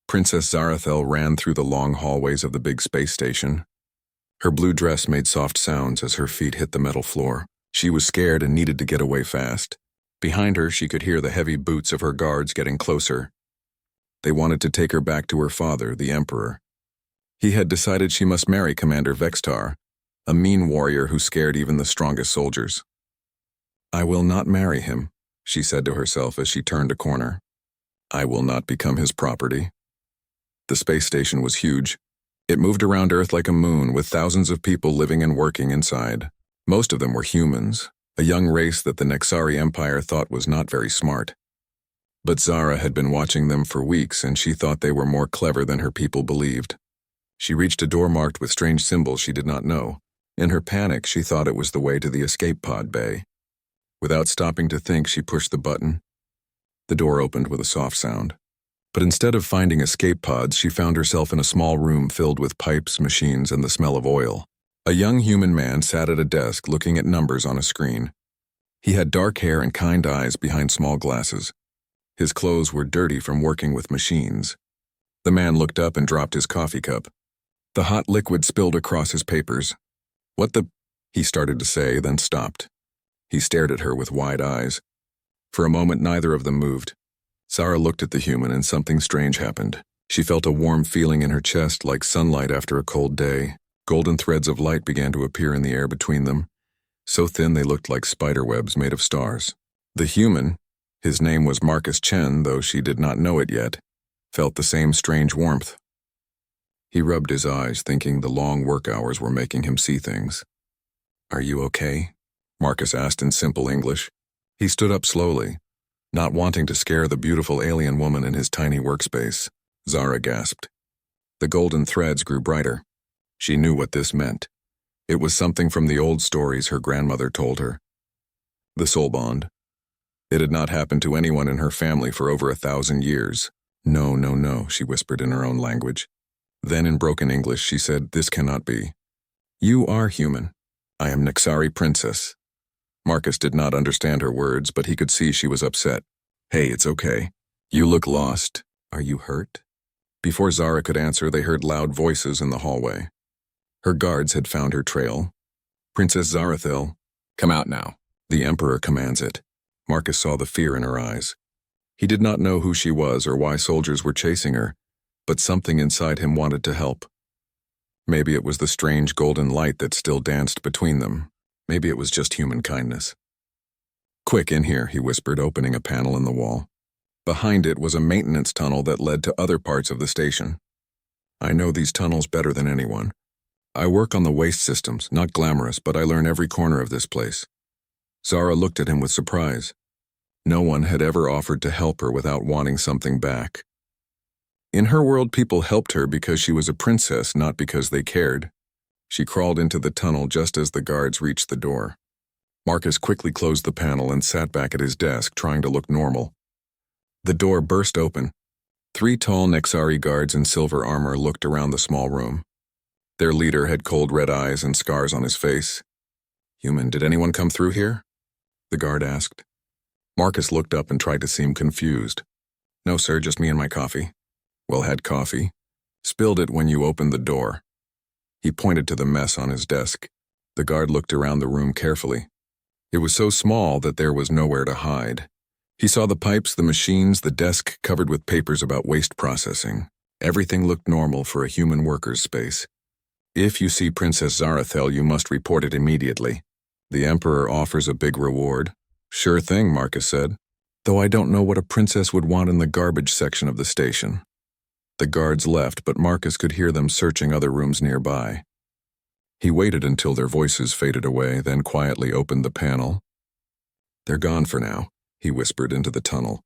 Princess Zarathel ran through the long hallways of the big space station. Her blue dress made soft sounds as her feet hit the metal floor. She was scared and needed to get away fast. Behind her, she could hear the heavy boots of her guards getting closer. They wanted to take her back to her father, the Emperor. He had decided she must marry Commander Vextar, a mean warrior who scared even the strongest soldiers. "I will not marry him," she said to herself as she turned a corner. "I will not become his property." The space station was huge. It moved around Earth like a moon, with thousands of people living and working inside. Most of them were humans, a young race that the Nexari Empire thought was not very smart. But Zara had been watching them for weeks, and she thought they were more clever than her people believed. She reached a door marked with strange symbols she did not know. In her panic, she thought it was the way to the escape pod bay. Without stopping to think, she pushed the button. The door opened with a soft sound. But instead of finding escape pods, she found herself in a small room filled with pipes, machines, and the smell of oil. A young human man sat at a desk looking at numbers on a screen. He had dark hair and kind eyes behind small glasses. His clothes were dirty from working with machines. The man looked up and dropped his coffee cup. The hot liquid spilled across his papers. "What the?" he started to say, then stopped. He stared at her with wide eyes. For a moment, neither of them moved. Zara looked at the human and something strange happened. She felt a warm feeling in her chest, like sunlight after a cold day. Golden threads of light began to appear in the air between them, so thin they looked like spider webs made of stars. The human, his name was Marcus Chen, though she did not know it yet, felt the same strange warmth. He rubbed his eyes, thinking the long work hours were making him see things. "Are you okay?" Marcus asked in simple English. He stood up slowly, not wanting to scare the beautiful alien woman in his tiny workspace. Zara gasped. The golden threads grew brighter. She knew what this meant. It was something from the old stories her grandmother told her. The soul bond. It had not happened to anyone in her family for over 1,000 years. "No, no, no," she whispered in her own language. Then in broken English she said, "This cannot be. You are human. I am Nexari Princess." Marcus did not understand her words, but he could see she was upset. "Hey, it's okay. You look lost. Are you hurt?" Before Zara could answer, they heard loud voices in the hallway. Her guards had found her trail. "Princess Zarathil, come out now. The Emperor commands it." Marcus saw the fear in her eyes. He did not know who she was or why soldiers were chasing her, but something inside him wanted to help. Maybe it was the strange golden light that still danced between them. Maybe it was just human kindness. "Quick, in here," he whispered, opening a panel in the wall. Behind it was a maintenance tunnel that led to other parts of the station. "I know these tunnels better than anyone. I work on the waste systems, not glamorous, but I learn every corner of this place." Zara looked at him with surprise. No one had ever offered to help her without wanting something back. In her world, people helped her because she was a princess, not because they cared. She crawled into the tunnel just as the guards reached the door. Marcus quickly closed the panel and sat back at his desk, trying to look normal. The door burst open. 3 tall Nexari guards in silver armor looked around the small room. Their leader had cold red eyes and scars on his face. "Human, did anyone come through here?" the guard asked. Marcus looked up and tried to seem confused. "No, sir, just me and my coffee." "Well, had coffee? Spilled it when you opened the door." He pointed to the mess on his desk. The guard looked around the room carefully. It was so small that there was nowhere to hide. He saw the pipes, the machines, the desk covered with papers about waste processing. Everything looked normal for a human worker's space. "If you see Princess Zarathel, you must report it immediately. The Emperor offers a big reward." "Sure thing," Marcus said, "though I don't know what a princess would want in the garbage section of the station." The guards left, but Marcus could hear them searching other rooms nearby. He waited until their voices faded away, then quietly opened the panel. "They're gone for now," he whispered into the tunnel.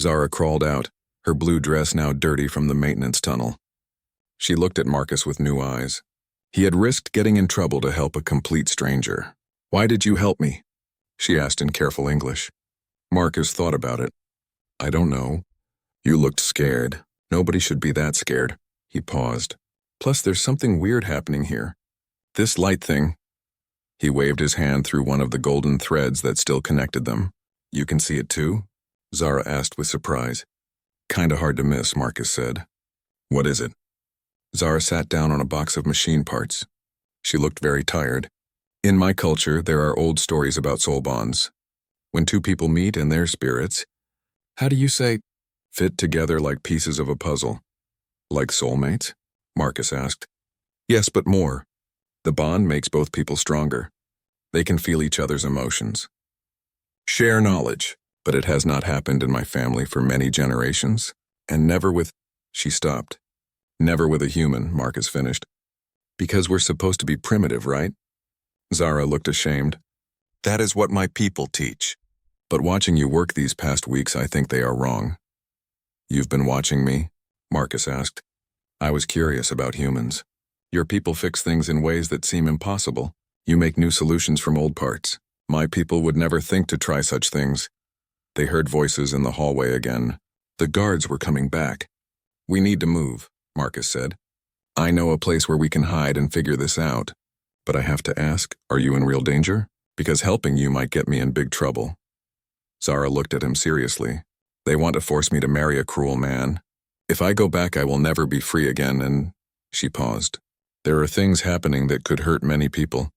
Zara crawled out, her blue dress now dirty from the maintenance tunnel. She looked at Marcus with new eyes. He had risked getting in trouble to help a complete stranger. "Why did you help me?" she asked in careful English. Marcus thought about it. "I don't know. You looked scared. Nobody should be that scared." He paused. "Plus, there's something weird happening here. This light thing." He waved his hand through one of the golden threads that still connected them. "You can see it too?" Zara asked with surprise. "Kinda hard to miss," Marcus said. What is it? Zara sat down on a box of machine parts. She looked very tired. In my culture, there are old stories about soul bonds. When two people meet and their spirits, how do you say, fit together like pieces of a puzzle? Like soulmates? Marcus asked. Yes, but more. The bond makes both people stronger. They can feel each other's emotions. Share knowledge, but it has not happened in my family for many generations, and never with... She stopped. Never with a human, Marcus finished. Because we're supposed to be primitive, right? Zara looked ashamed. That is what my people teach. But watching you work these past weeks, I think they are wrong. You've been watching me? Marcus asked. I was curious about humans. Your people fix things in ways that seem impossible. You make new solutions from old parts. My people would never think to try such things. They heard voices in the hallway again. The guards were coming back. We need to move, Marcus said. I know a place where we can hide and figure this out. But I have to ask, are you in real danger? Because helping you might get me in big trouble. Zara looked at him seriously. They want to force me to marry a cruel man. If I go back, I will never be free again, and... She paused. There are things happening that could hurt many people,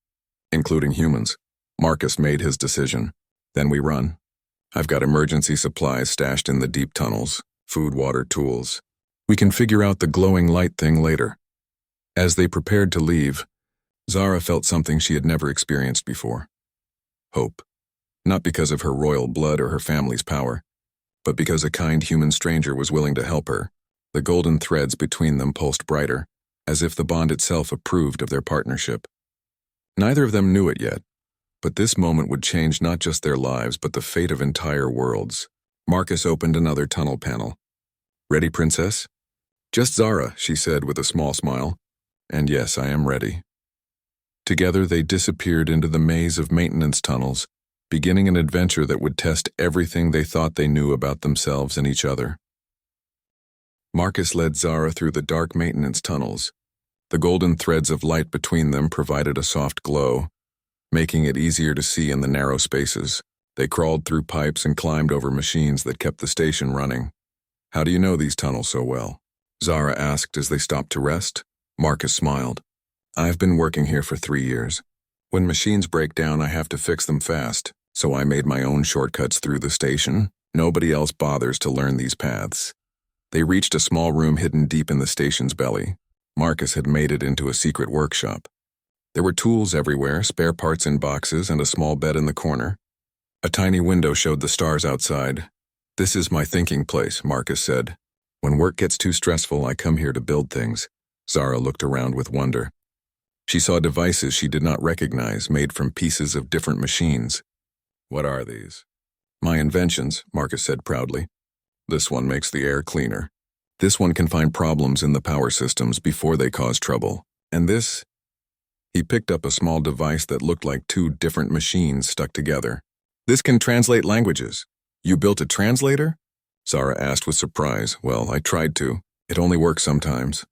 including humans. Marcus made his decision. Then we run. I've got emergency supplies stashed in the deep tunnels, food, water, tools. We can figure out the glowing light thing later. As they prepared to leave, Zara felt something she had never experienced before. Hope. Not because of her royal blood or her family's power, but because a kind human stranger was willing to help her. The golden threads between them pulsed brighter, as if the bond itself approved of their partnership. Neither of them knew it yet, but this moment would change not just their lives, but the fate of entire worlds. Marcus opened another tunnel panel. Ready, princess? Just Zara, she said with a small smile. And yes, I am ready. Together they disappeared into the maze of maintenance tunnels, beginning an adventure that would test everything they thought they knew about themselves and each other. Marcus led Zara through the dark maintenance tunnels. The golden threads of light between them provided a soft glow, making it easier to see in the narrow spaces. They crawled through pipes and climbed over machines that kept the station running. How do you know these tunnels so well? Zara asked as they stopped to rest. Marcus smiled. I've been working here for 3 years. When machines break down, I have to fix them fast, so I made my own shortcuts through the station. Nobody else bothers to learn these paths. They reached a small room hidden deep in the station's belly. Marcus had made it into a secret workshop. There were tools everywhere, spare parts in boxes, and a small bed in the corner. A tiny window showed the stars outside. This is my thinking place, Marcus said. When work gets too stressful, I come here to build things. Zara looked around with wonder. She saw devices she did not recognize, made from pieces of different machines. What are these? My inventions, Marcus said proudly. This one makes the air cleaner. This one can find problems in the power systems before they cause trouble. And this? He picked up a small device that looked like 2 different machines stuck together. This can translate languages. You built a translator? Zara asked with surprise. Well, I tried to. It only works sometimes.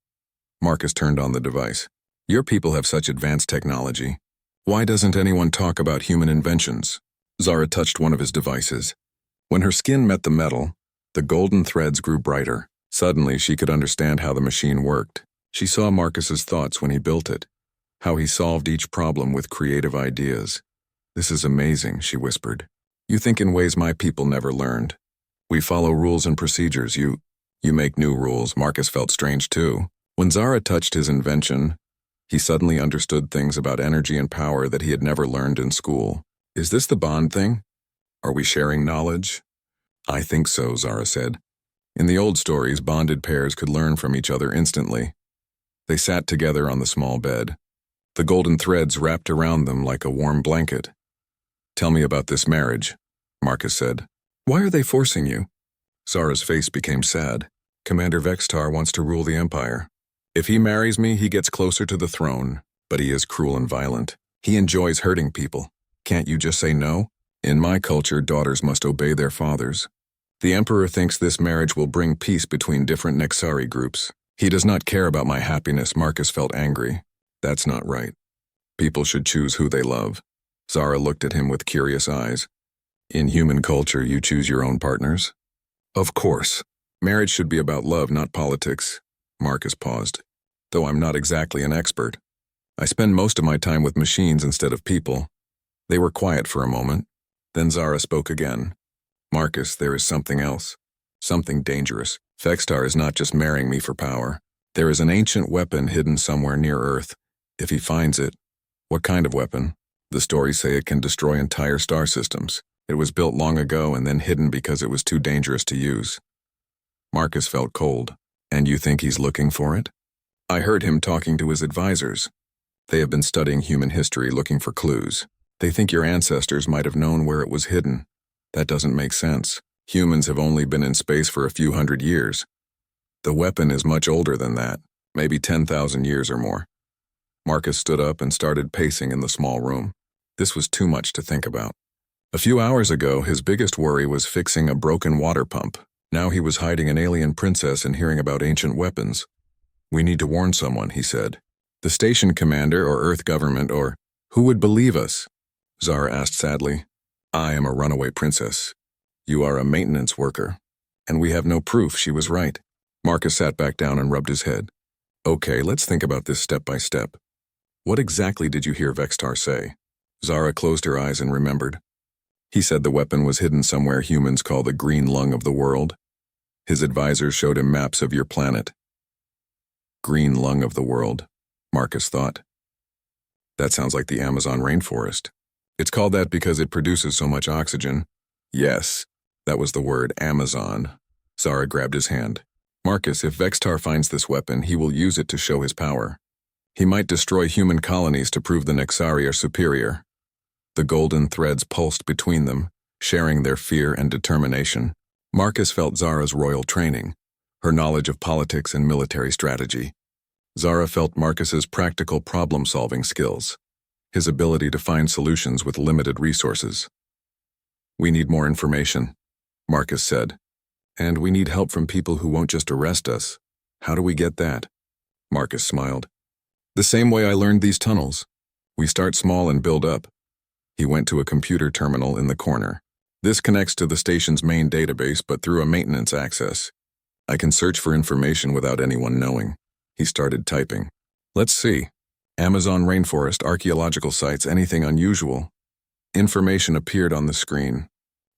Marcus turned on the device. Your people have such advanced technology. Why doesn't anyone talk about human inventions? Zara touched one of his devices. When her skin met the metal, the golden threads grew brighter. Suddenly, she could understand how the machine worked. She saw Marcus's thoughts when he built it, how he solved each problem with creative ideas. This is amazing, she whispered. You think in ways my people never learned. We follow rules and procedures. You make new rules. Marcus felt strange too. When Zara touched his invention, he suddenly understood things about energy and power that he had never learned in school. Is this the bond thing? Are we sharing knowledge? I think so, Zara said. In the old stories, bonded pairs could learn from each other instantly. They sat together on the small bed. The golden threads wrapped around them like a warm blanket. Tell me about this marriage, Marcus said. Why are they forcing you? Zara's face became sad. Commander Vextar wants to rule the Empire. If he marries me, he gets closer to the throne, but he is cruel and violent. He enjoys hurting people. Can't you just say no? In my culture, daughters must obey their fathers. The Emperor thinks this marriage will bring peace between different Nexari groups. He does not care about my happiness. Marcus felt angry. That's not right. People should choose who they love. Zara looked at him with curious eyes. In human culture, you choose your own partners? Of course. Marriage should be about love, not politics. Marcus paused. Though I'm not exactly an expert. I spend most of my time with machines instead of people. They were quiet for a moment. Then Zara spoke again. Marcus, there is something else. Something dangerous. Vextar is not just marrying me for power. There is an ancient weapon hidden somewhere near Earth. If he finds it... What kind of weapon? The stories say it can destroy entire star systems. It was built long ago and then hidden because it was too dangerous to use. Marcus felt cold. And you think he's looking for it? I heard him talking to his advisors. They have been studying human history looking for clues. They think your ancestors might have known where it was hidden. That doesn't make sense. Humans have only been in space for a few hundred years. The weapon is much older than that, maybe 10,000 years or more. Marcus stood up and started pacing in the small room. This was too much to think about. A few hours ago, his biggest worry was fixing a broken water pump. Now he was hiding an alien princess and hearing about ancient weapons. We need to warn someone, he said. The station commander or Earth government or... Who would believe us? Zara asked sadly. I am a runaway princess. You are a maintenance worker. And we have no proof she was right. Marcus sat back down and rubbed his head. Okay, let's think about this step by step. What exactly did you hear Vextar say? Zara closed her eyes and remembered. He said the weapon was hidden somewhere humans call the green lung of the world. His advisors showed him maps of your planet. Green lung of the world, Marcus thought. That sounds like the Amazon rainforest. It's called that because it produces so much oxygen. Yes, that was the word, Amazon. Zara grabbed his hand. Marcus, if Vextar finds this weapon, he will use it to show his power. He might destroy human colonies to prove the Nexari are superior. The golden threads pulsed between them, sharing their fear and determination. Marcus felt Zara's royal training, her knowledge of politics and military strategy. Zara felt Marcus's practical problem-solving skills, his ability to find solutions with limited resources. We need more information, Marcus said. And we need help from people who won't just arrest us. How do we get that? Marcus smiled. The same way I learned these tunnels. We start small and build up. He went to a computer terminal in the corner. This connects to the station's main database, but through a maintenance access. I can search for information without anyone knowing. He started typing. Let's see. Amazon rainforest, archaeological sites, anything unusual. Information appeared on the screen.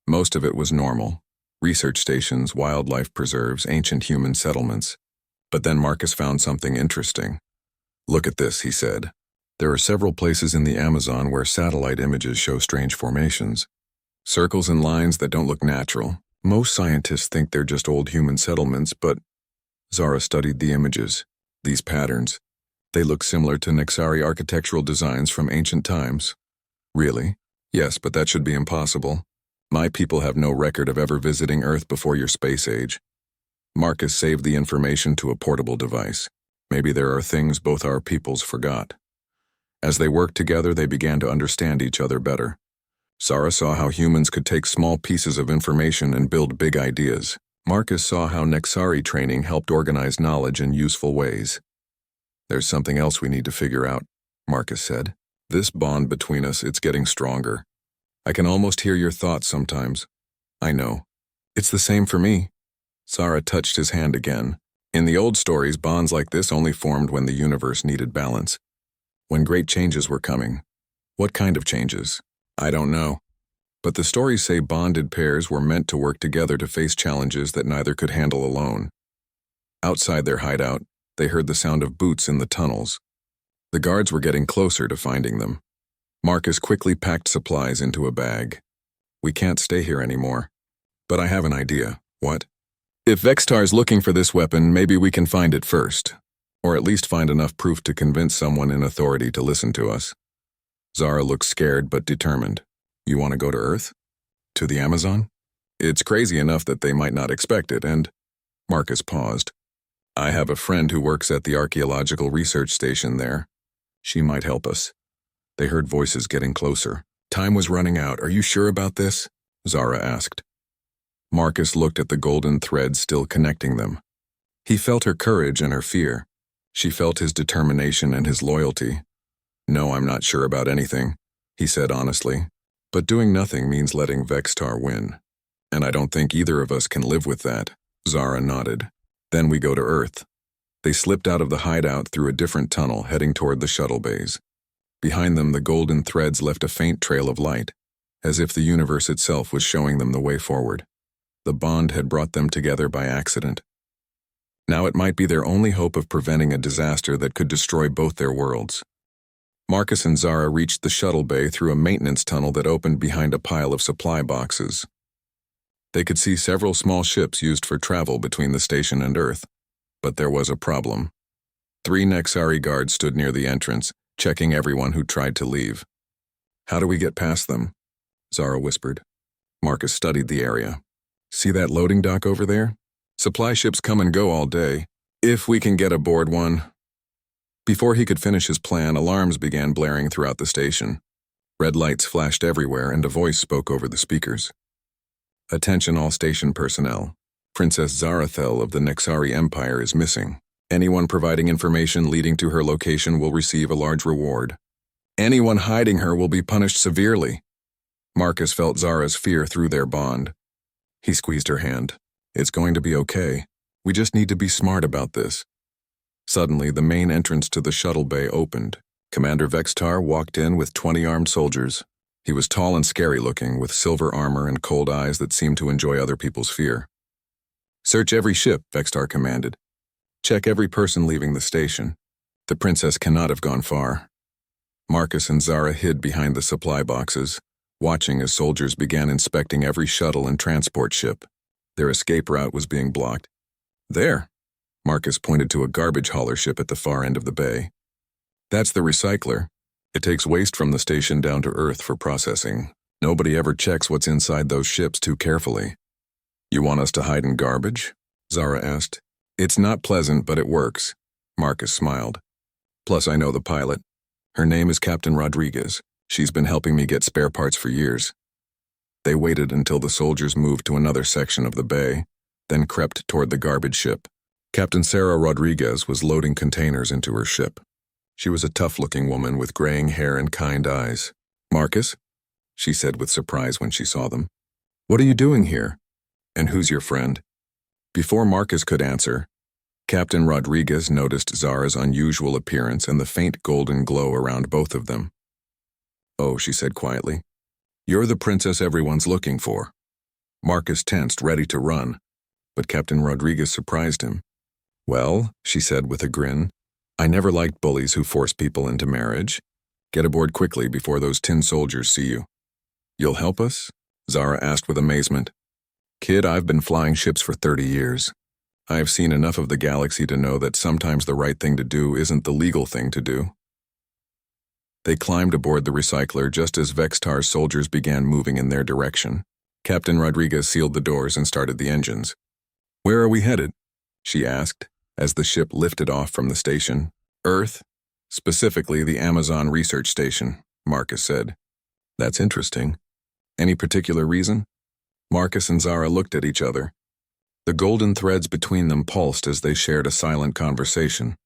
Most of it was normal. Research stations, wildlife preserves, ancient human settlements. But then Marcus found something interesting. Look at this, he said. There are several places in the Amazon where satellite images show strange formations. Circles and lines that don't look natural. Most scientists think they're just old human settlements, but... Zara studied the images. These patterns. They look similar to Nexari architectural designs from ancient times. Really? Yes, but that should be impossible. My people have no record of ever visiting Earth before your space age. Marcus saved the information to a portable device. Maybe there are things both our peoples forgot. As they worked together, they began to understand each other better. Zara saw how humans could take small pieces of information and build big ideas. Marcus saw how Nexari training helped organize knowledge in useful ways. There's something else we need to figure out, Marcus said. This bond between us, it's getting stronger. I can almost hear your thoughts sometimes. I know. It's the same for me. Zara touched his hand again. In the old stories, bonds like this only formed when the universe needed balance. When great changes were coming. What kind of changes? I don't know. But the stories say bonded pairs were meant to work together to face challenges that neither could handle alone. Outside their hideout, they heard the sound of boots in the tunnels. The guards were getting closer to finding them. Marcus quickly packed supplies into a bag. We can't stay here anymore. But I have an idea. What? If Vextar's looking for this weapon, maybe we can find it first. Or at least find enough proof to convince someone in authority to listen to us. Zara looked scared but determined. You want to go to Earth? To the Amazon? It's crazy enough that they might not expect it, and... Marcus paused. I have a friend who works at the archaeological research station there. She might help us. They heard voices getting closer. Time was running out. Are you sure about this? Zara asked. Marcus looked at the golden thread still connecting them. He felt her courage and her fear. She felt his determination and his loyalty. No, I'm not sure about anything, he said honestly. But doing nothing means letting Vextar win. And I don't think either of us can live with that. Zara nodded. Then we go to Earth. They slipped out of the hideout through a different tunnel, heading toward the shuttle bays. Behind them, the golden threads left a faint trail of light, as if the universe itself was showing them the way forward. The bond had brought them together by accident. Now it might be their only hope of preventing a disaster that could destroy both their worlds. Marcus and Zara reached the shuttle bay through a maintenance tunnel that opened behind a pile of supply boxes. They could see several small ships used for travel between the station and Earth, but there was a problem. 3 Nexari guards stood near the entrance, checking everyone who tried to leave. "How do we get past them?" Zara whispered. Marcus studied the area. "See that loading dock over there? Supply ships come and go all day, if we can get aboard one." Before he could finish his plan, alarms began blaring throughout the station. Red lights flashed everywhere, and a voice spoke over the speakers. "Attention all station personnel. Princess Zarathel of the Nexari Empire is missing. Anyone providing information leading to her location will receive a large reward. Anyone hiding her will be punished severely." Marcus felt Zara's fear through their bond. He squeezed her hand. "It's going to be okay. We just need to be smart about this." Suddenly, the main entrance to the shuttle bay opened. Commander Vextar walked in with 20 armed soldiers. He was tall and scary-looking, with silver armor and cold eyes that seemed to enjoy other people's fear. "Search every ship," Vextar commanded. "Check every person leaving the station. The princess cannot have gone far." Marcus and Zara hid behind the supply boxes, watching as soldiers began inspecting every shuttle and transport ship. Their escape route was being blocked. "There," Marcus pointed to a garbage hauler ship at the far end of the bay. "That's the recycler. It takes waste from the station down to Earth for processing. Nobody ever checks what's inside those ships too carefully." "You want us to hide in garbage?" Zara asked. "It's not pleasant, but it works." Marcus smiled. "Plus, I know the pilot. Her name is Captain Rodriguez. She's been helping me get spare parts for years." They waited until the soldiers moved to another section of the bay, then crept toward the garbage ship. Captain Sarah Rodriguez was loading containers into her ship. She was a tough-looking woman with graying hair and kind eyes. "Marcus?" she said with surprise when she saw them. "What are you doing here? And who's your friend?" Before Marcus could answer, Captain Rodriguez noticed Zara's unusual appearance and the faint golden glow around both of them. "Oh," she said quietly. "You're the princess everyone's looking for." Marcus tensed, ready to run, but Captain Rodriguez surprised him. "Well," she said with a grin, "I never liked bullies who force people into marriage. Get aboard quickly before those tin soldiers see you." "You'll help us?" Zara asked with amazement. "Kid, I've been flying ships for 30 years. I have seen enough of the galaxy to know that sometimes the right thing to do isn't the legal thing to do." They climbed aboard the recycler just as Vextar's soldiers began moving in their direction. Captain Rodriguez sealed the doors and started the engines. "Where are we headed?" she asked, as the ship lifted off from the station. "Earth, specifically the Amazon Research Station," Marcus said. "That's interesting. Any particular reason?" Marcus and Zara looked at each other. The golden threads between them pulsed as they shared a silent conversation.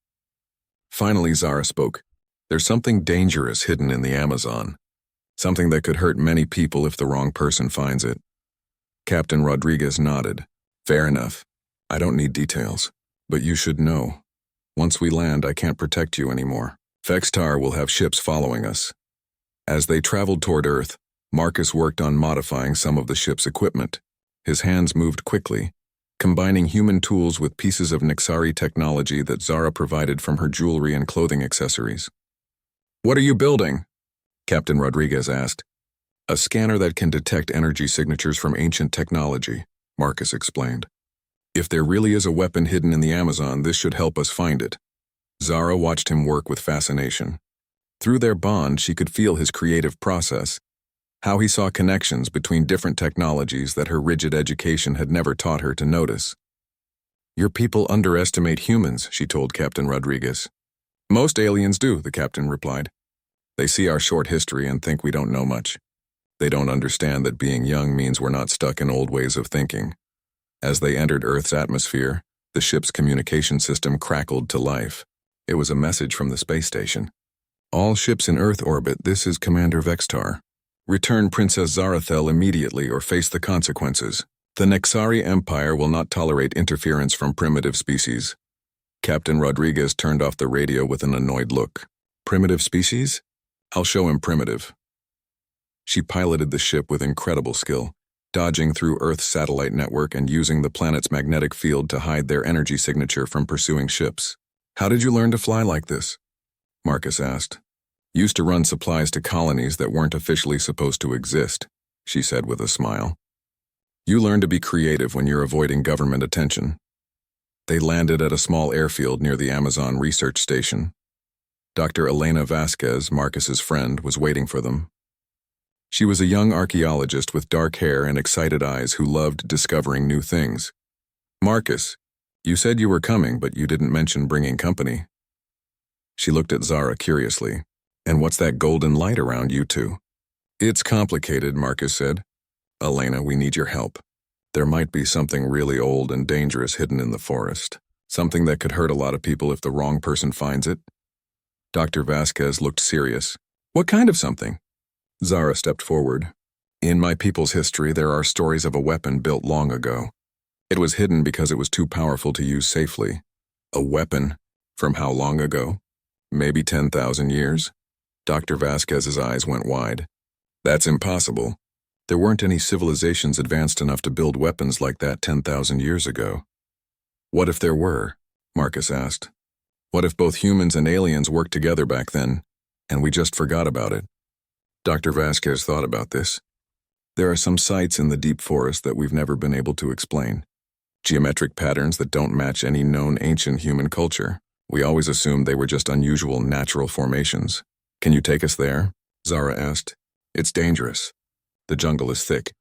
Finally, Zara spoke. "There's something dangerous hidden in the Amazon. Something that could hurt many people if the wrong person finds it." Captain Rodriguez nodded. "Fair enough. I don't need details. But you should know. Once we land, I can't protect you anymore. Vextar will have ships following us." As they traveled toward Earth, Marcus worked on modifying some of the ship's equipment. His hands moved quickly, combining human tools with pieces of Nexari technology that Zara provided from her jewelry and clothing accessories. "What are you building?" Captain Rodriguez asked. "A scanner that can detect energy signatures from ancient technology," Marcus explained. "If there really is a weapon hidden in the Amazon, this should help us find it." Zara watched him work with fascination. Through their bond, she could feel his creative process, how he saw connections between different technologies that her rigid education had never taught her to notice. "Your people underestimate humans," she told Captain Rodriguez. "Most aliens do," the captain replied. "They see our short history and think we don't know much. They don't understand that being young means we're not stuck in old ways of thinking." As they entered Earth's atmosphere, the ship's communication system crackled to life. It was a message from the space station. "All ships in Earth orbit, this is Commander Vextar. Return Princess Zarathel immediately or face the consequences. The Nexari Empire will not tolerate interference from primitive species." Captain Rodriguez turned off the radio with an annoyed look. Primitive species? I'll show him primitive. She piloted the ship with incredible skill, dodging through Earth's satellite network and using the planet's magnetic field to hide their energy signature from pursuing ships. How did you learn to fly like this? Marcus asked. Used to run supplies to colonies that weren't officially supposed to exist, she said with a smile. You learn to be creative when you're avoiding government attention. They landed at a small airfield near the Amazon research station. Dr. Elena Vasquez, Marcus's friend, was waiting for them. She was a young archaeologist with dark hair and excited eyes who loved discovering new things. Marcus, you said you were coming, but you didn't mention bringing company. She looked at Zara curiously. And what's that golden light around you two? It's complicated, Marcus said. Elena, we need your help. There might be something really old and dangerous hidden in the forest. Something that could hurt a lot of people if the wrong person finds it. Dr. Vasquez looked serious. What kind of something? Zara stepped forward. In my people's history, there are stories of a weapon built long ago. It was hidden because it was too powerful to use safely. A weapon? From how long ago? Maybe 10,000 years? Dr. Vasquez's eyes went wide. That's impossible. There weren't any civilizations advanced enough to build weapons like that 10,000 years ago. What if there were? Marcus asked. What if both humans and aliens worked together back then, and we just forgot about it? Dr. Vasquez thought about this. There are some sites in the deep forest that we've never been able to explain. Geometric patterns that don't match any known ancient human culture. We always assumed they were just unusual natural formations. Can you take us there? Zara asked. It's dangerous. The jungle is thick,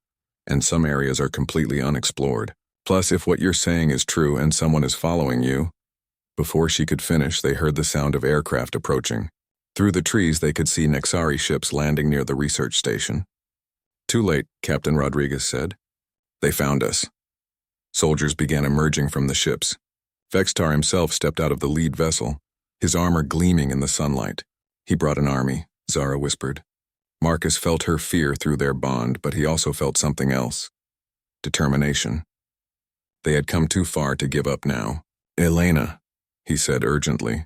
and some areas are completely unexplored. Plus, if what you're saying is true and someone is following you... Before she could finish, they heard the sound of aircraft approaching. Through the trees, they could see Nexari ships landing near the research station. Too late, Captain Rodriguez said. They found us. Soldiers began emerging from the ships. Vextar himself stepped out of the lead vessel, his armor gleaming in the sunlight. He brought an army, Zara whispered. Marcus felt her fear through their bond, but he also felt something else. Determination. They had come too far to give up now. Elena, he said urgently.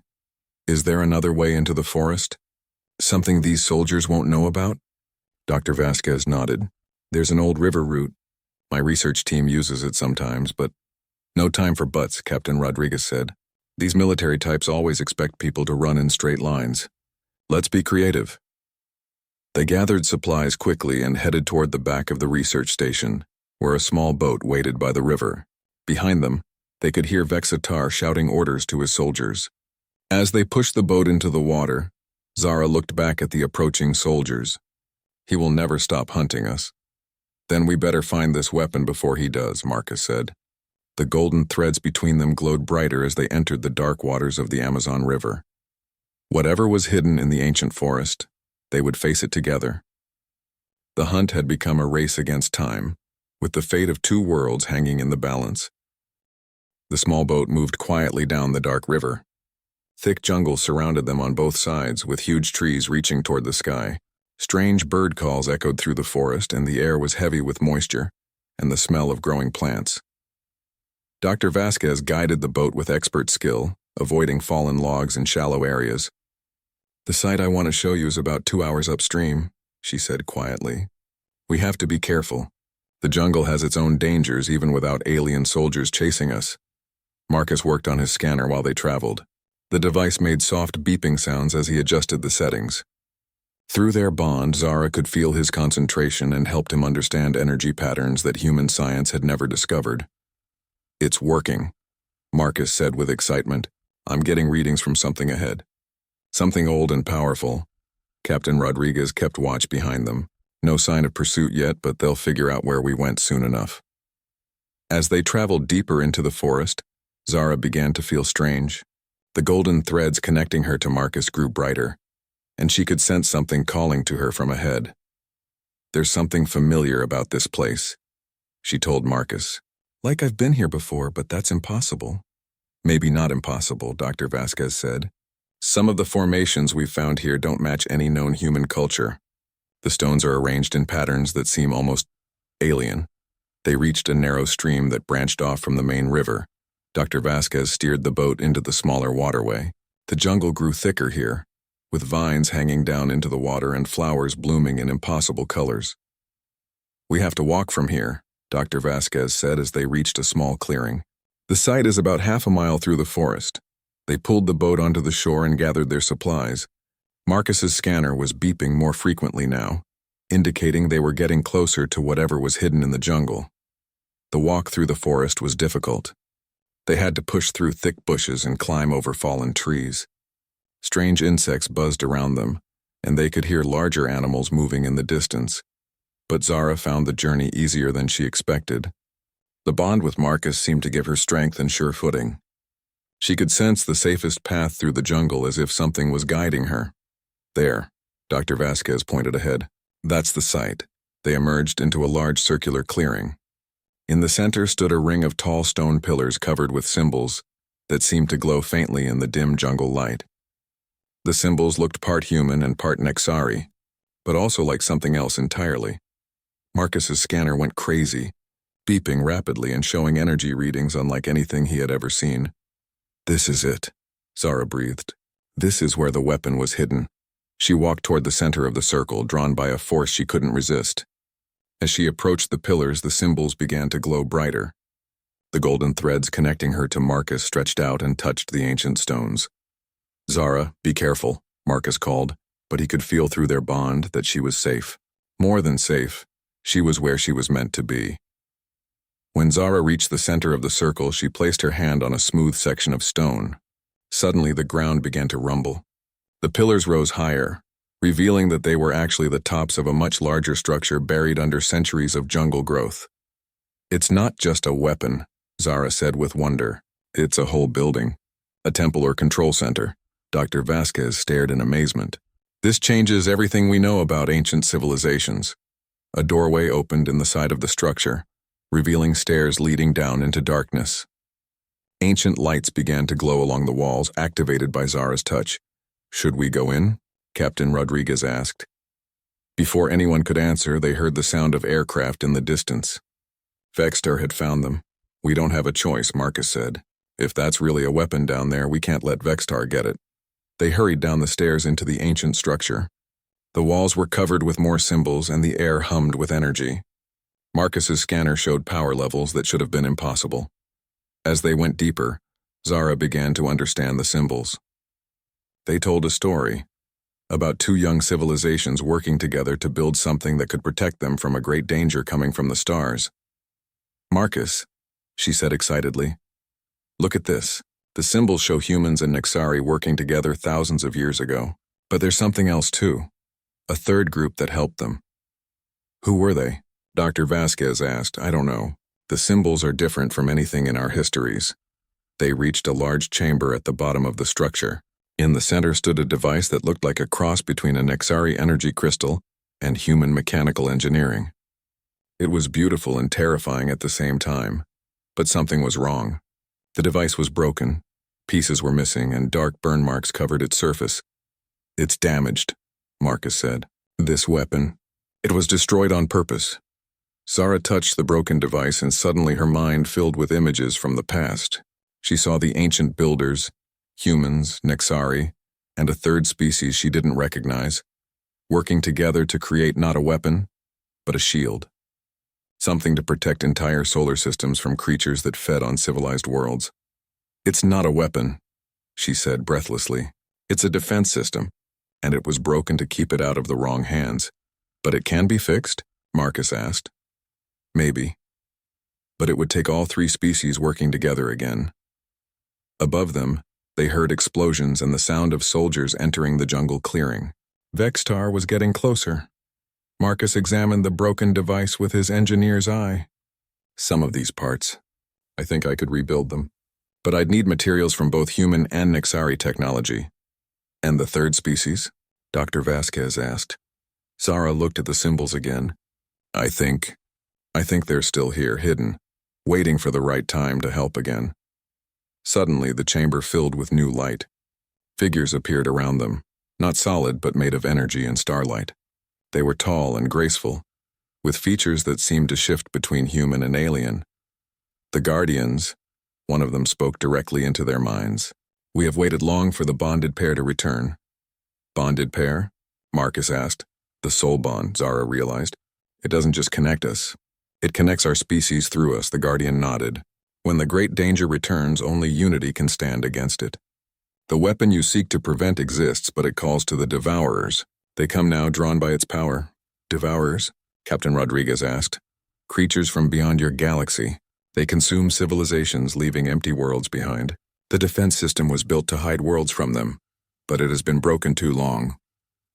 Is there another way into the forest? Something these soldiers won't know about? Dr. Vasquez nodded. There's an old river route. My research team uses it sometimes, but... No time for buts, Captain Rodriguez said. These military types always expect people to run in straight lines. Let's be creative. They gathered supplies quickly and headed toward the back of the research station, where a small boat waited by the river. Behind them, they could hear Vexatar shouting orders to his soldiers. As they pushed the boat into the water, Zara looked back at the approaching soldiers. He will never stop hunting us. Then we better find this weapon before he does, Marcus said. The golden threads between them glowed brighter as they entered the dark waters of the Amazon River. Whatever was hidden in the ancient forest, they would face it together. The hunt had become a race against time, with the fate of two worlds hanging in the balance. The small boat moved quietly down the dark river. Thick jungle surrounded them on both sides, with huge trees reaching toward the sky. Strange bird calls echoed through the forest, and the air was heavy with moisture and the smell of growing plants. Dr. Vasquez guided the boat with expert skill, avoiding fallen logs and shallow areas. The site I want to show you is about 2 hours upstream, she said quietly. We have to be careful. The jungle has its own dangers even without alien soldiers chasing us. Marcus worked on his scanner while they traveled. The device made soft beeping sounds as he adjusted the settings. Through their bond, Zara could feel his concentration and helped him understand energy patterns that human science had never discovered. It's working, Marcus said with excitement. I'm getting readings from something ahead. Something old and powerful. Captain Rodriguez kept watch behind them. No sign of pursuit yet, but they'll figure out where we went soon enough. As they traveled deeper into the forest, Zara began to feel strange. The golden threads connecting her to Marcus grew brighter, and she could sense something calling to her from ahead. There's something familiar about this place, she told Marcus. Like I've been here before, but that's impossible. Maybe not impossible, Dr. Vasquez said. Some of the formations we've found here don't match any known human culture. The stones are arranged in patterns that seem almost alien. They reached a narrow stream that branched off from the main river. Dr. Vasquez steered the boat into the smaller waterway. The jungle grew thicker here, with vines hanging down into the water and flowers blooming in impossible colors. "We have to walk from here," Dr. Vasquez said as they reached a small clearing. "The site is about half a mile through the forest." They pulled the boat onto the shore and gathered their supplies. Marcus's scanner was beeping more frequently now, indicating they were getting closer to whatever was hidden in the jungle. The walk through the forest was difficult. They had to push through thick bushes and climb over fallen trees. Strange insects buzzed around them, and they could hear larger animals moving in the distance. But Zara found the journey easier than she expected. The bond with Marcus seemed to give her strength and sure footing. She could sense the safest path through the jungle as if something was guiding her. "There," Dr. Vasquez pointed ahead. "That's the site." They emerged into a large circular clearing. In the center stood a ring of tall stone pillars covered with symbols that seemed to glow faintly in the dim jungle light. The symbols looked part human and part Nexari, but also like something else entirely. Marcus's scanner went crazy, beeping rapidly and showing energy readings unlike anything he had ever seen. "This is it," Zara breathed. "This is where the weapon was hidden." She walked toward the center of the circle, drawn by a force she couldn't resist. As she approached the pillars, the symbols began to glow brighter. The golden threads connecting her to Marcus stretched out and touched the ancient stones. "Zara, be careful," Marcus called, but he could feel through their bond that she was safe. More than safe, she was where she was meant to be. When Zara reached the center of the circle, she placed her hand on a smooth section of stone. Suddenly, the ground began to rumble. The pillars rose higher, revealing that they were actually the tops of a much larger structure buried under centuries of jungle growth. "It's not just a weapon," Zara said with wonder. "It's a whole building. A temple or control center." Dr. Vasquez stared in amazement. "This changes everything we know about ancient civilizations." A doorway opened in the side of the structure, revealing stairs leading down into darkness. Ancient lights began to glow along the walls, activated by Zara's touch. "Should we go in?" Captain Rodriguez asked. Before anyone could answer, they heard the sound of aircraft in the distance. "Vextar had found them. We don't have a choice," Marcus said. "If that's really a weapon down there, we can't let Vextar get it." They hurried down the stairs into the ancient structure. The walls were covered with more symbols and the air hummed with energy. Marcus's scanner showed power levels that should have been impossible. As they went deeper, Zara began to understand the symbols. They told a story about two young civilizations working together to build something that could protect them from a great danger coming from the stars. "Marcus," she said excitedly, "look at this. The symbols show humans and Nexari working together thousands of years ago. But there's something else too. A third group that helped them." "Who were they?" Dr. Vasquez asked. "I don't know. The symbols are different from anything in our histories." They reached a large chamber at the bottom of the structure. In the center stood a device that looked like a cross between a Nexari energy crystal and human mechanical engineering. It was beautiful and terrifying at the same time, but something was wrong. The device was broken, pieces were missing, and dark burn marks covered its surface. "It's damaged," Marcus said. "This weapon, it was destroyed on purpose." Zara touched the broken device and suddenly her mind filled with images from the past. She saw the ancient builders, humans, Nexari, and a third species she didn't recognize, working together to create not a weapon, but a shield. Something to protect entire solar systems from creatures that fed on civilized worlds. "It's not a weapon," she said breathlessly. "It's a defense system, and it was broken to keep it out of the wrong hands." "But it can be fixed?" Marcus asked. "Maybe. But it would take all three species working together again." Above them, they heard explosions and the sound of soldiers entering the jungle clearing. Vextar was getting closer. Marcus examined the broken device with his engineer's eye. "Some of these parts, I think I could rebuild them. But I'd need materials from both human and Nexari technology." "And the third species?" Dr. Vasquez asked. Zara looked at the symbols again. I think they're still here, hidden, waiting for the right time to help again." Suddenly, the chamber filled with new light. Figures appeared around them, not solid but made of energy and starlight. They were tall and graceful, with features that seemed to shift between human and alien. The Guardians, One of them spoke directly into their minds. "We have waited long for the bonded pair to return." "Bonded pair?" Marcus asked. "The soul bond," Zara realized. "It doesn't just connect us. It connects our species through us," the Guardian nodded. "When the great danger returns, only unity can stand against it. The weapon you seek to prevent exists, but it calls to the Devourers. They come now, drawn by its power." "Devourers?" Captain Rodriguez asked. "Creatures from beyond your galaxy. They consume civilizations, leaving empty worlds behind. The defense system was built to hide worlds from them, but it has been broken too long."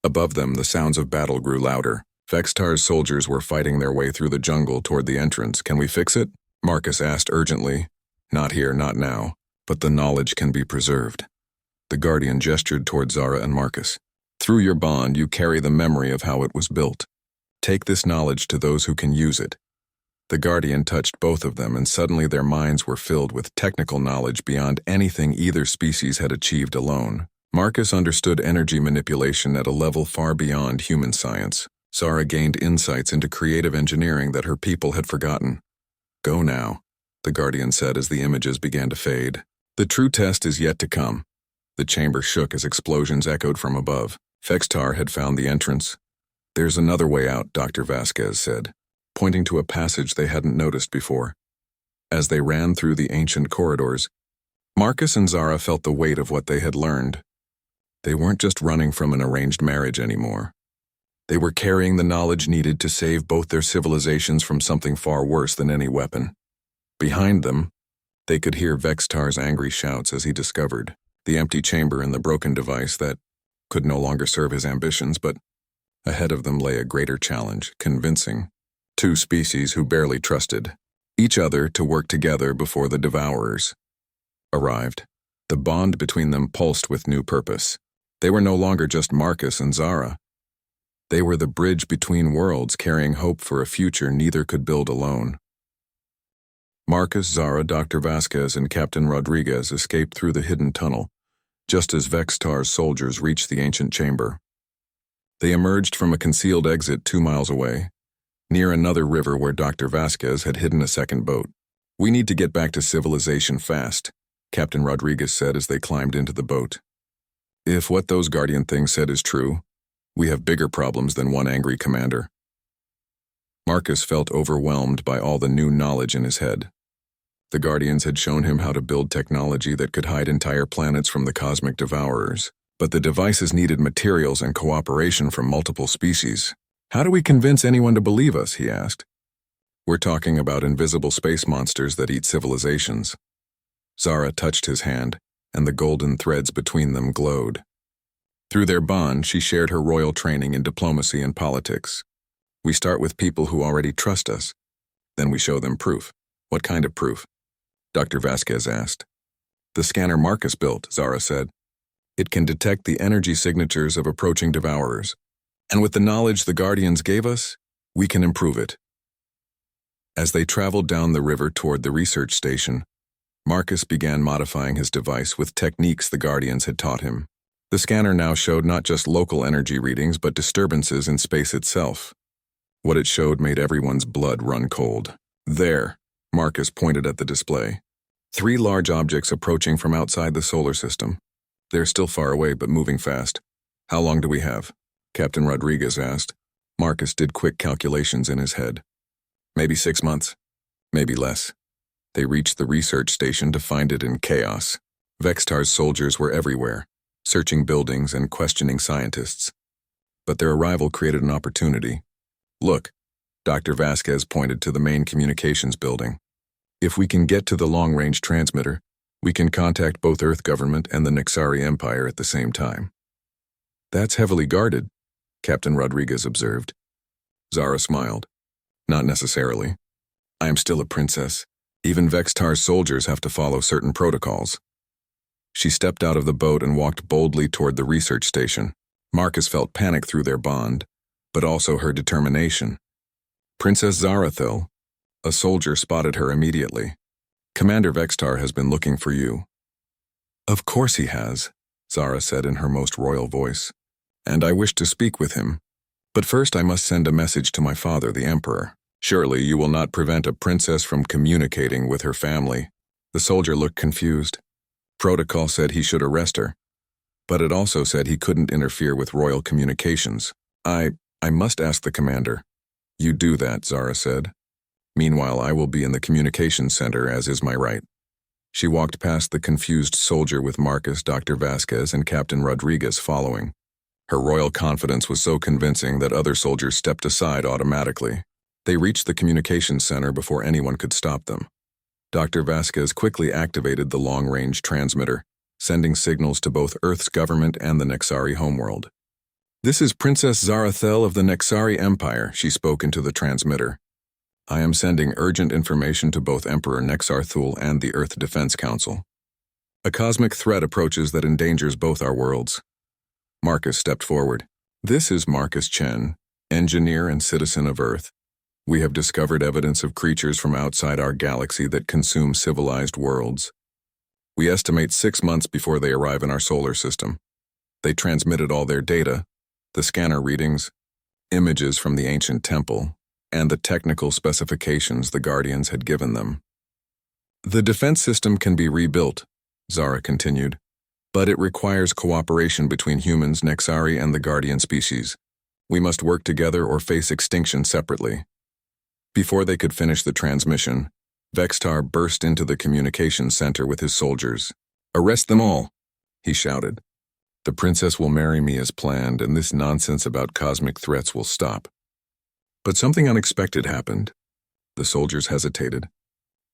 Above them, the sounds of battle grew louder. Vextar's soldiers were fighting their way through the jungle toward the entrance. "Can we fix it?" Marcus asked urgently. "Not here, not now, but the knowledge can be preserved." The Guardian gestured toward Zara and Marcus. "Through your bond, you carry the memory of how it was built. Take this knowledge to those who can use it." The Guardian touched both of them, and suddenly their minds were filled with technical knowledge beyond anything either species had achieved alone. Marcus understood energy manipulation at a level far beyond human science. Zara gained insights into creative engineering that her people had forgotten. "Go now," the Guardian said as the images began to fade. "The true test is yet to come." The chamber shook as explosions echoed from above. Vextar had found the entrance. "There's another way out," Dr. Vasquez said, pointing to a passage they hadn't noticed before. As they ran through the ancient corridors, Marcus and Zara felt the weight of what they had learned. They weren't just running from an arranged marriage anymore. They were carrying the knowledge needed to save both their civilizations from something far worse than any weapon. Behind them, they could hear Vextar's angry shouts as he discovered the empty chamber and the broken device that could no longer serve his ambitions, but ahead of them lay a greater challenge, convincing two species who barely trusted each other to work together before the Devourers arrived. The bond between them pulsed with new purpose. They were no longer just Marcus and Zara. They were the bridge between worlds, carrying hope for a future neither could build alone. Marcus, Zara, Dr. Vasquez, and Captain Rodriguez escaped through the hidden tunnel, just as Vextar's soldiers reached the ancient chamber. They emerged from a concealed exit 2 miles away, near another river where Dr. Vasquez had hidden a second boat. "We need to get back to civilization fast," Captain Rodriguez said as they climbed into the boat. "If what those Guardian things said is true, we have bigger problems than one angry commander." Marcus felt overwhelmed by all the new knowledge in his head. The Guardians had shown him how to build technology that could hide entire planets from the cosmic Devourers, but the devices needed materials and cooperation from multiple species. "How do we convince anyone to believe us?" he asked. "We're talking about invisible space monsters that eat civilizations." Zara touched his hand, and the golden threads between them glowed. Through their bond, she shared her royal training in diplomacy and politics. "We start with people who already trust us. Then we show them proof." "What kind of proof?" Dr. Vasquez asked. "The scanner Marcus built," Zara said. "It can detect the energy signatures of approaching Devourers. And with the knowledge the Guardians gave us, we can improve it." As they traveled down the river toward the research station, Marcus began modifying his device with techniques the Guardians had taught him. The scanner now showed not just local energy readings, but disturbances in space itself. What it showed made everyone's blood run cold. "There," Marcus pointed at the display. 3 large objects approaching from outside the solar system. They're still far away, but moving fast. "How long do we have?" Captain Rodriguez asked. Marcus did quick calculations in his head. "Maybe 6 months. Maybe less." They reached the research station to find it in chaos. Vextar's soldiers were everywhere, searching buildings and questioning scientists. But their arrival created an opportunity. "Look," Dr. Vasquez pointed to the main communications building. "If we can get to the long-range transmitter, we can contact both Earth government and the Nixari Empire at the same time." "That's heavily guarded," Captain Rodriguez observed. Zara smiled. "Not necessarily. I am still a princess. Even Vextar's soldiers have to follow certain protocols." She stepped out of the boat and walked boldly toward the research station. Marcus felt panic through their bond, but also her determination. "Princess Zarathil," a soldier spotted her immediately. "Commander Vextar has been looking for you." "Of course he has," Zara said in her most royal voice. "And I wish to speak with him. But first I must send a message to my father, the Emperor." "Surely you will not prevent a princess from communicating with her family," The soldier looked confused. Protocol said he should arrest her, but it also said he couldn't interfere with royal communications. I must ask the commander. You do that, Zara said. Meanwhile, I will be in the communications center, as is my right. She walked past the confused soldier with Marcus, Dr. Vasquez, and Captain Rodriguez following. Her royal confidence was so convincing that other soldiers stepped aside automatically. They reached the communications center before anyone could stop them. Dr. Vasquez quickly activated the long-range transmitter, sending signals to both Earth's government and the Nexari homeworld. This is Princess Zarathel of the Nexari Empire, she spoke into the transmitter. I am sending urgent information to both Emperor Nexarthul and the Earth Defense Council. A cosmic threat approaches that endangers both our worlds. Marcus stepped forward. This is Marcus Chen, engineer and citizen of Earth. We have discovered evidence of creatures from outside our galaxy that consume civilized worlds. We estimate 6 months before they arrive in our solar system. They transmitted all their data, the scanner readings, images from the ancient temple, and the technical specifications the Guardians had given them. The defense system can be rebuilt, Zara continued, but it requires cooperation between humans, Nexari, and the Guardian species. We must work together or face extinction separately. Before they could finish the transmission, Vextar burst into the communications center with his soldiers. Arrest them all, he shouted. The princess will marry me as planned, and this nonsense about cosmic threats will stop. But something unexpected happened. The soldiers hesitated.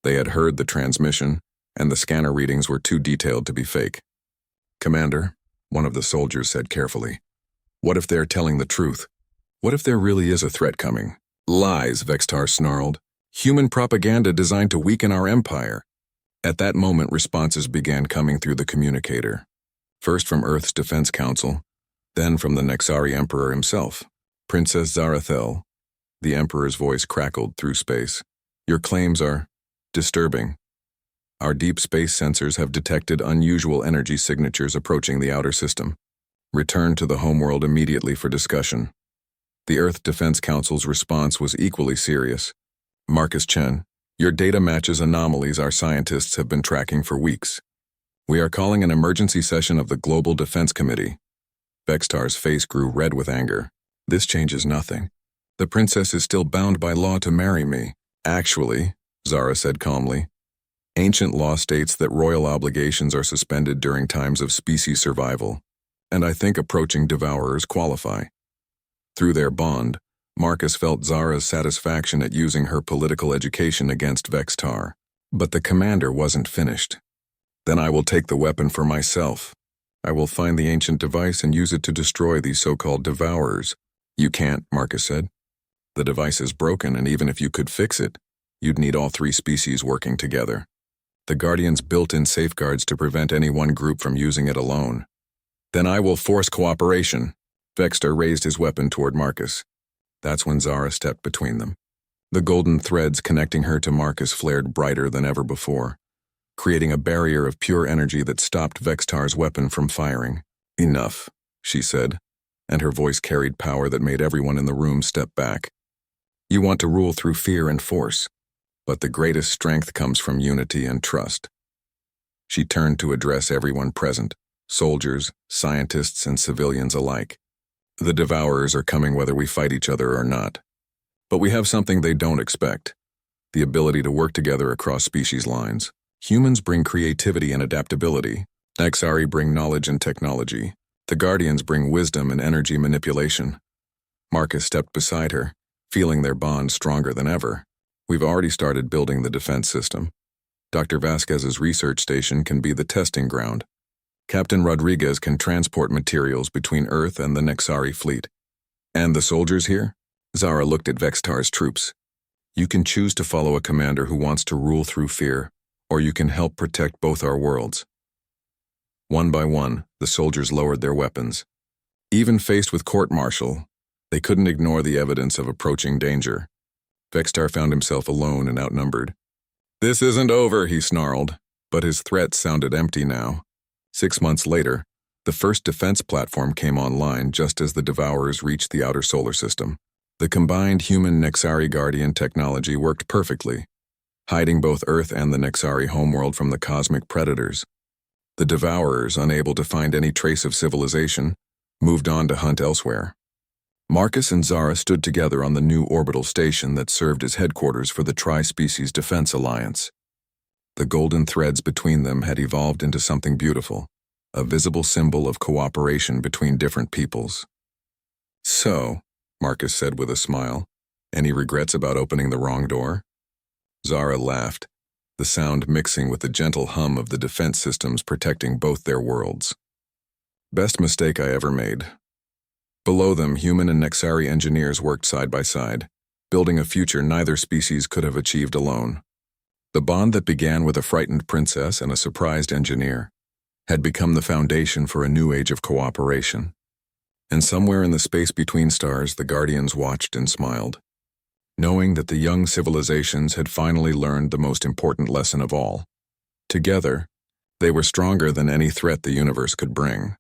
They had heard the transmission, and the scanner readings were too detailed to be fake. Commander, one of the soldiers said carefully, what if they're telling the truth? What if there really is a threat coming? Lies, Vextar snarled. Human propaganda designed to weaken our empire. At that moment, responses began coming through the communicator. First from Earth's Defense Council, then from the Nexari Emperor himself, Princess Zarathel. The Emperor's voice crackled through space. Your claims are disturbing. Our deep space sensors have detected unusual energy signatures approaching the outer system. Return to the homeworld immediately for discussion. The Earth Defense Council's response was equally serious. Marcus Chen, your data matches anomalies our scientists have been tracking for weeks. We are calling an emergency session of the Global Defense Committee. Vextar's face grew red with anger. This changes nothing. The princess is still bound by law to marry me. Actually, Zara said calmly, ancient law states that royal obligations are suspended during times of species survival, and I think approaching devourers qualify. Through their bond, Marcus felt Zara's satisfaction at using her political education against Vextar. But the commander wasn't finished. Then I will take the weapon for myself. I will find the ancient device and use it to destroy these so-called devourers. You can't, Marcus said. The device is broken, and even if you could fix it, you'd need all 3 species working together. The Guardians built in safeguards to prevent any one group from using it alone. Then I will force cooperation. Vextar raised his weapon toward Marcus. That's when Zara stepped between them. The golden threads connecting her to Marcus flared brighter than ever before, creating a barrier of pure energy that stopped Vextar's weapon from firing. Enough, she said, and her voice carried power that made everyone in the room step back. You want to rule through fear and force, but the greatest strength comes from unity and trust. She turned to address everyone present, soldiers, scientists, and civilians alike. The devourers are coming whether we fight each other or not. But we have something they don't expect: the ability to work together across species lines. Humans bring creativity and adaptability. Nexari bring knowledge and technology. The Guardians bring wisdom and energy manipulation. Marcus stepped beside her, feeling their bond stronger than ever. We've already started building the defense system. Dr. Vasquez's research station can be the testing ground. Captain Rodriguez can transport materials between Earth and the Nexari fleet. And the soldiers here? Zara looked at Vextar's troops. You can choose to follow a commander who wants to rule through fear, or you can help protect both our worlds. One by one, the soldiers lowered their weapons. Even faced with court-martial, they couldn't ignore the evidence of approaching danger. Vextar found himself alone and outnumbered. This isn't over, he snarled, but his threat sounded empty now. 6 months later, the first defense platform came online just as the Devourers reached the outer solar system. The combined human Nexari Guardian technology worked perfectly. hiding both Earth and the Nexari homeworld from the cosmic predators. The Devourers, unable to find any trace of civilization, moved on to hunt elsewhere. Marcus and Zara stood together on the new orbital station that served as headquarters for the Tri-Species Defense Alliance. The golden threads between them had evolved into something beautiful, a visible symbol of cooperation between different peoples. "So," Marcus said with a smile, "any regrets about opening the wrong door?" Zara laughed, the sound mixing with the gentle hum of the defense systems protecting both their worlds. "Best mistake I ever made." Below them, human and Nexari engineers worked side by side, building a future neither species could have achieved alone. The bond that began with a frightened princess and a surprised engineer had become the foundation for a new age of cooperation. And somewhere in the space between stars, the Guardians watched and smiled, knowing that the young civilizations had finally learned the most important lesson of all. Together, they were stronger than any threat the universe could bring.